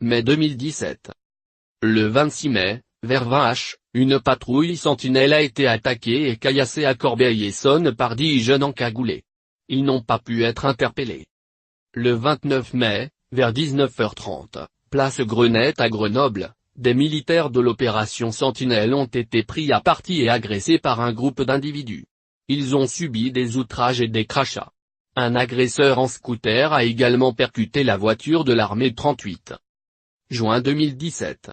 mai 2017. Le 26 mai, vers 20h, une patrouille sentinelle a été attaquée et caillassée à Corbeil-Essonnes par 10 jeunes encagoulés. Ils n'ont pas pu être interpellés. Le 29 mai, vers 19h30, place Grenette à Grenoble, des militaires de l'opération Sentinelle ont été pris à partie et agressés par un groupe d'individus. Ils ont subi des outrages et des crachats. Un agresseur en scooter a également percuté la voiture de l'armée 38. Juin 2017.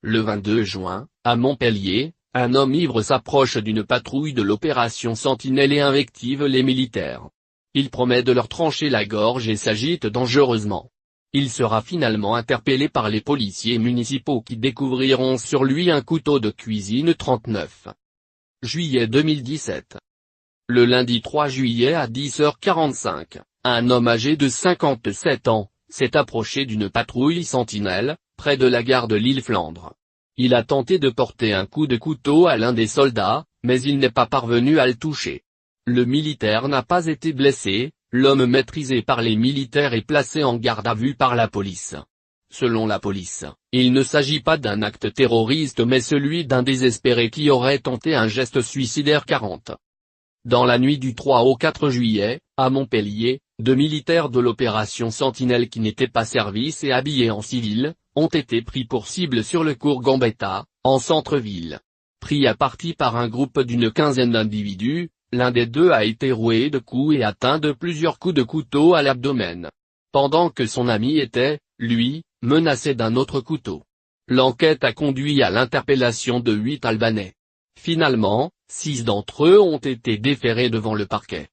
Le 22 juin, à Montpellier, un homme ivre s'approche d'une patrouille de l'opération Sentinelle et invective les militaires. Il promet de leur trancher la gorge et s'agite dangereusement. Il sera finalement interpellé par les policiers municipaux qui découvriront sur lui un couteau de cuisine 39. Juillet 2017. Le lundi 3 juillet à 10h45, un homme âgé de 57 ans, s'est approché d'une patrouille sentinelle, près de la gare de Lille-Flandre. Il a tenté de porter un coup de couteau à l'un des soldats, mais il n'est pas parvenu à le toucher. Le militaire n'a pas été blessé, l'homme maîtrisé par les militaires est placé en garde à vue par la police. Selon la police, il ne s'agit pas d'un acte terroriste mais celui d'un désespéré qui aurait tenté un geste suicidaire 40. Dans la nuit du 3 au 4 juillet, à Montpellier, 2 militaires de l'opération Sentinelle qui n'étaient pas service et habillés en civil, ont été pris pour cible sur le cours Gambetta, en centre-ville. Pris à partie par un groupe d'une quinzaine d'individus, l'un des deux a été roué de coups et atteint de plusieurs coups de couteau à l'abdomen. Pendant que son ami était, lui, menacé d'un autre couteau. L'enquête a conduit à l'interpellation de 8 Albanais. Finalement, 6 d'entre eux ont été déférés devant le parquet.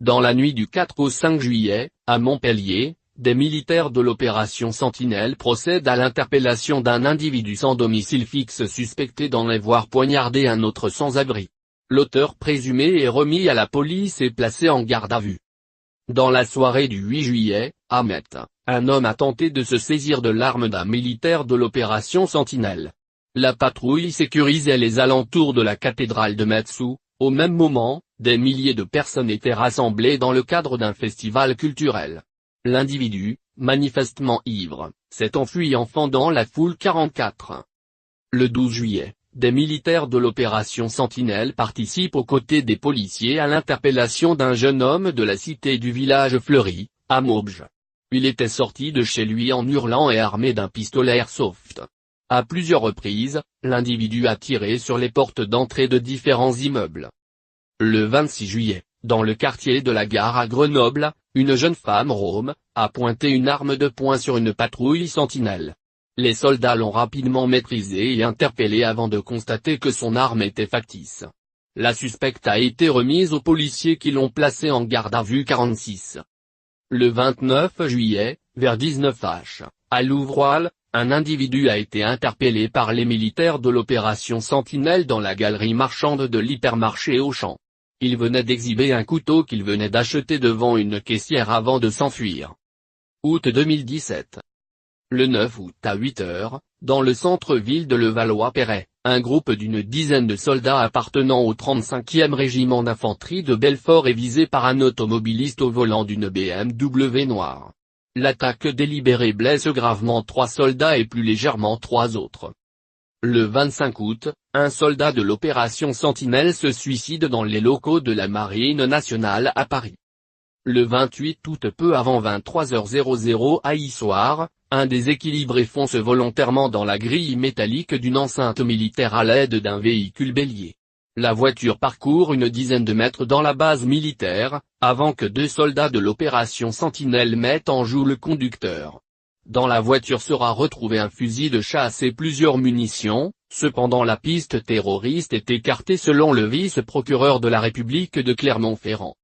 Dans la nuit du 4 au 5 juillet, à Montpellier, des militaires de l'opération Sentinelle procèdent à l'interpellation d'un individu sans domicile fixe suspecté d'en avoir poignardé un autre sans-abri. L'auteur présumé est remis à la police et placé en garde à vue. Dans la soirée du 8 juillet, à Metz, un homme a tenté de se saisir de l'arme d'un militaire de l'opération Sentinelle. La patrouille sécurisait les alentours de la cathédrale de Metz où, au même moment, des milliers de personnes étaient rassemblées dans le cadre d'un festival culturel. L'individu, manifestement ivre, s'est enfui en fendant la foule 44. Le 12 juillet, des militaires de l'opération Sentinelle participent aux côtés des policiers à l'interpellation d'un jeune homme de la cité du village Fleury, à Maubeuge. Il était sorti de chez lui en hurlant et armé d'un pistolet airsoft. À plusieurs reprises, l'individu a tiré sur les portes d'entrée de différents immeubles. Le 26 juillet, dans le quartier de la Gare à Grenoble, une jeune femme rome a pointé une arme de poing sur une patrouille sentinelle. Les soldats l'ont rapidement maîtrisée et interpellée avant de constater que son arme était factice. La suspecte a été remise aux policiers qui l'ont placée en garde à vue 46. Le 29 juillet, vers 19h, à Louvroil, un individu a été interpellé par les militaires de l'opération Sentinelle dans la galerie marchande de l'hypermarché Auchan. Il venait d'exhiber un couteau qu'il venait d'acheter devant une caissière avant de s'enfuir. Août 2017. Le 9 août à 8h, dans le centre-ville de Levallois-Perret, un groupe d'une dizaine de soldats appartenant au 35e régiment d'infanterie de Belfort est visé par un automobiliste au volant d'une BMW noire. L'attaque délibérée blesse gravement 3 soldats et plus légèrement 3 autres. Le 25 août, un soldat de l'opération Sentinelle se suicide dans les locaux de la Marine nationale à Paris. Le 28 août peu avant 23h00 à Issoire, un déséquilibré fonce volontairement dans la grille métallique d'une enceinte militaire à l'aide d'un véhicule bélier. La voiture parcourt une dizaine de mètres dans la base militaire, avant que 2 soldats de l'opération Sentinelle mettent en joue le conducteur. Dans la voiture sera retrouvé un fusil de chasse et plusieurs munitions, cependant la piste terroriste est écartée selon le vice-procureur de la République de Clermont-Ferrand.